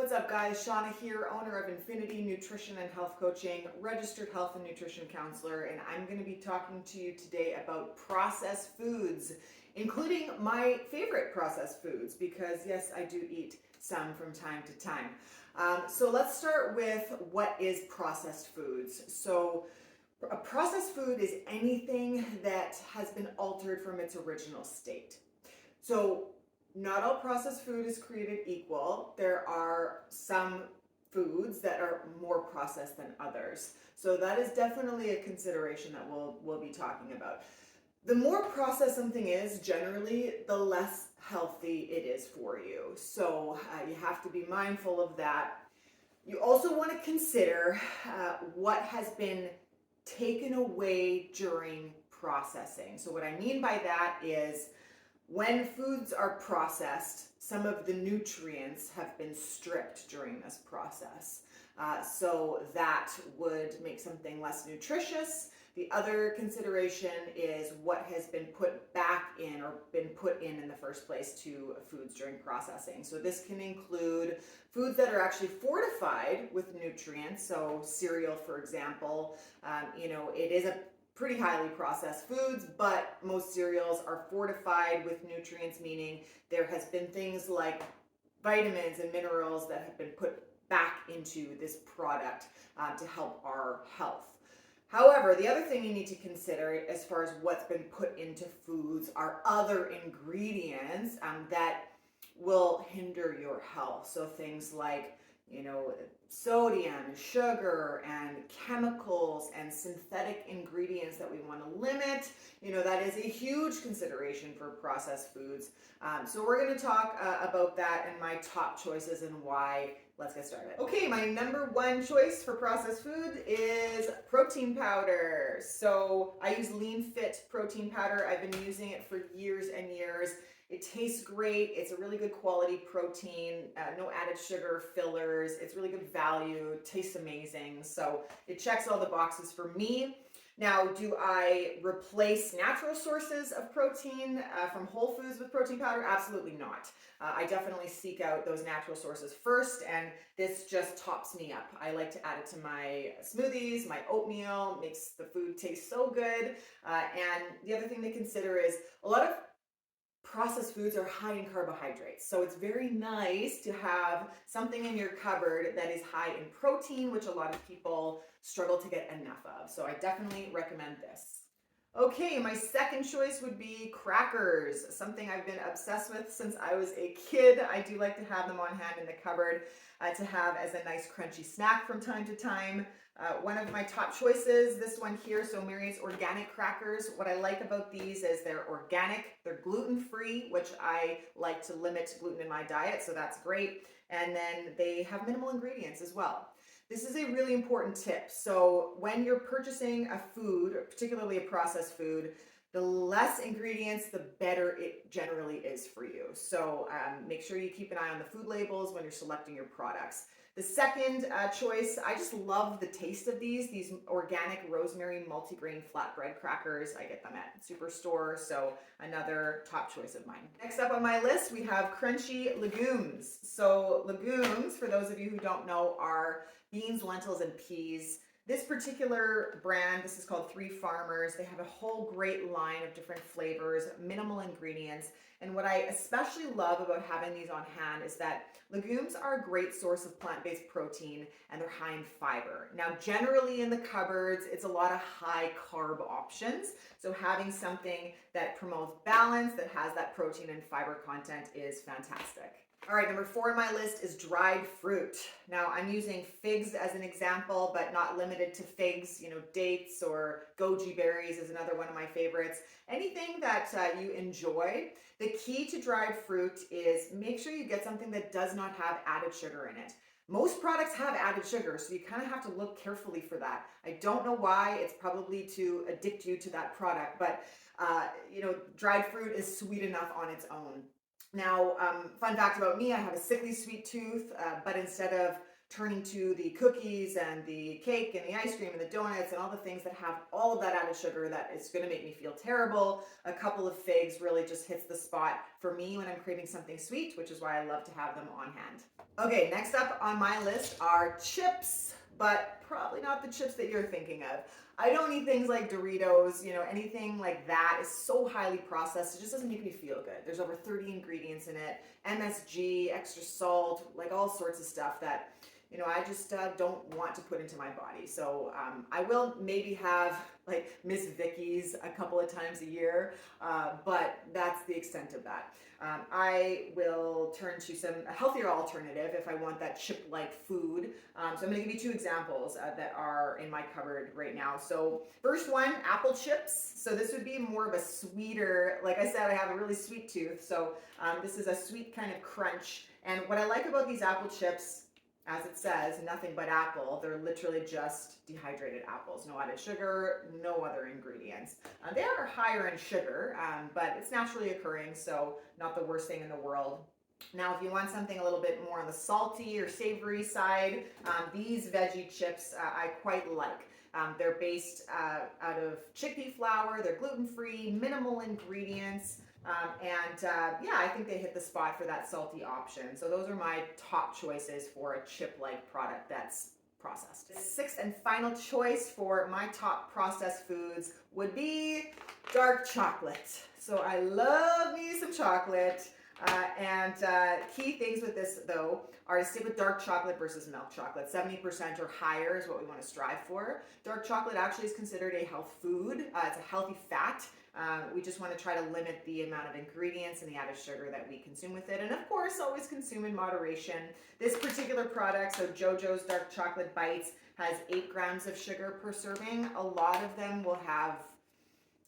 What's up, guys? Shauna here, owner of Infinity Nutrition and Health Coaching, registered health and nutrition counselor, and I'm going to be talking to you today about processed foods, including my favorite processed foods, because yes, I do eat some from time to time. So let's start with what is processed foods. So a processed food is anything that has been altered from its original state. So not all processed food is created equal. There are some foods that are more processed than others. So that is definitely a consideration that we'll be talking about. The more processed something is, generally, the less healthy it is for you. So you have to be mindful of that. You also want to consider what has been taken away during processing. So what I mean by that is, when foods are processed, some of the nutrients have been stripped during this process. So that would make something less nutritious. The other consideration is what has been put back in or been put in the first place to foods during processing. So this can include foods that are actually fortified with nutrients. So cereal, for example, it is a pretty highly processed foods, but most cereals are fortified with nutrients, meaning there has been things like vitamins and minerals that have been put back into this product to help our health. However, the other thing you need to consider as far as what's been put into foods are other ingredients that will hinder your health. So things like sodium, sugar, and chemicals and synthetic ingredients that we want to limit. That is a huge consideration for processed foods. So we're going to talk about that and my top choices and why. Let's get started. Okay, my number one choice for processed food is protein powder. So I use Lean Fit protein powder. I've been using it for years and years. It tastes great. It's a really good quality protein, no added sugar, fillers. It's really good value, tastes amazing. So it checks all the boxes for me. Now, do I replace natural sources of protein from Whole Foods with protein powder? Absolutely not. I definitely seek out those natural sources first, and this just tops me up. I like to add it to my smoothies, my oatmeal, makes the food taste so good. And the other thing to consider is a lot of processed foods are high in carbohydrates. So it's very nice to have something in your cupboard that is high in protein, which a lot of people struggle to get enough of. So I definitely recommend this. Okay, my second choice would be crackers, something I've been obsessed with since I was a kid. I do like to have them on hand in the cupboard to have as a nice crunchy snack from time to time. One of my top choices, this one here, so Mary's Organic Crackers. What I like about these is they're organic, they're gluten-free, which I like to limit gluten in my diet, so that's great. And then they have minimal ingredients as well. This is a really important tip. So when you're purchasing a food, particularly a processed food, the less ingredients, the better it generally is for you. So make sure you keep an eye on the food labels when you're selecting your products. The second choice, I just love the taste of these organic rosemary multigrain flatbread crackers. I get them at Superstore, so another top choice of mine. Next up on my list, we have crunchy legumes. So legumes, for those of you who don't know, are beans, lentils, and peas. This particular brand, this is called Three Farmers. They have a whole great line of different flavors, minimal ingredients. And what I especially love about having these on hand is that legumes are a great source of plant-based protein and they're high in fiber. Now, generally in the cupboards, it's a lot of high carb options. So having something that promotes balance, that has that protein and fiber content is fantastic. All right, number 4 on my list is dried fruit. Now, I'm using figs as an example, but not limited to figs. Dates or goji berries is another one of my favorites. Anything that you enjoy. The key to dried fruit is make sure you get something that does not have added sugar in it. Most products have added sugar, so you kind of have to look carefully for that. I don't know why. It's probably to addict you to that product, but dried fruit is sweet enough on its own. Now, fun fact about me, I have a sickly sweet tooth, but instead of turning to the cookies and the cake and the ice cream and the donuts and all the things that have all of that added sugar that is going to make me feel terrible. A couple of figs really just hits the spot for me when I'm craving something sweet, which is why I love to have them on hand. Okay, next up on my list are chips, but probably not the chips that you're thinking of. I don't eat things like Doritos, anything like that is so highly processed, it just doesn't make me feel good. There's over 30 ingredients in it, MSG, extra salt, like all sorts of stuff that, I just don't want to put into my body. So I will maybe have like Miss Vicky's a couple of times a year, but that's the extent of that. I will turn to a healthier alternative if I want that chip-like food. So I'm going to give you two examples that are in my cupboard right now. So first one, apple chips. So this would be more of a sweeter, like I said, I have a really sweet tooth. So this is a sweet kind of crunch. And what I like about these apple chips, as it says, nothing but apple. They're literally just dehydrated apples. No added sugar, no other ingredients. They are higher in sugar, but it's naturally occurring, so not the worst thing in the world. Now, if you want something a little bit more on the salty or savory side, these veggie chips I quite like. They're based out of chickpea flour. They're gluten-free, minimal ingredients. Yeah, I think they hit the spot for that salty option. So those are my top choices for a chip-like product that's processed. The sixth and final choice for my top processed foods would be dark chocolate. So I love me some chocolate. Key things with this though are to stick with dark chocolate versus milk chocolate. 70% or higher is what we want to strive for. Dark chocolate actually is considered a health food. It's a healthy fat. We just want to try to limit the amount of ingredients and the added sugar that we consume with it. And of course, always consume in moderation. This particular product, so JoJo's Dark Chocolate Bites, has 8 grams of sugar per serving. A lot of them will have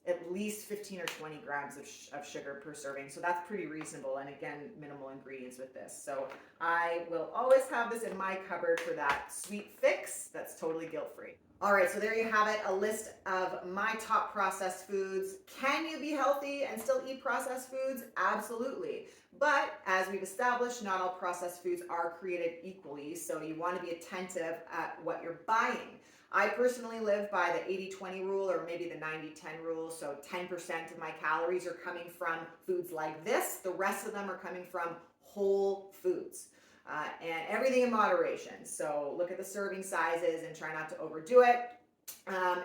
at least 15 or 20 grams of sugar per serving. So that's pretty reasonable. And again, minimal ingredients with this. So I will always have this in my cupboard for that sweet fix that's totally guilt-free. All right, so there you have it, a list of my top processed foods. Can you be healthy and still eat processed foods? Absolutely. But as we've established, not all processed foods are created equally, so you want to be attentive at what you're buying. I personally live by the 80-20 rule, or maybe the 90-10 rule, so 10% of my calories are coming from foods like this. The rest of them are coming from whole foods. And everything in moderation. So look at the serving sizes and try not to overdo it.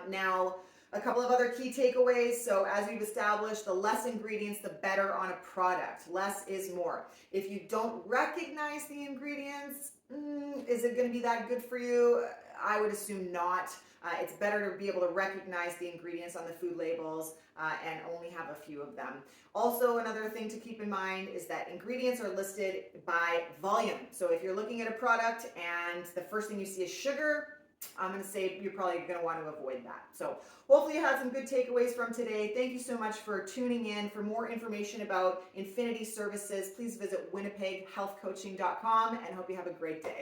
Now, a couple of other key takeaways. So as we've established, the less ingredients, the better on a product. Less is more. If you don't recognize the ingredients, is it going to be that good for you? I would assume not. It's better to be able to recognize the ingredients on the food labels and only have a few of them. Also, another thing to keep in mind is that ingredients are listed by volume. So if you're looking at a product and the first thing you see is sugar, I'm going to say you're probably going to want to avoid that. So hopefully you had some good takeaways from today. Thank you so much for tuning in. For more information about Infinity Services, please visit winnipeghealthcoaching.com and hope you have a great day.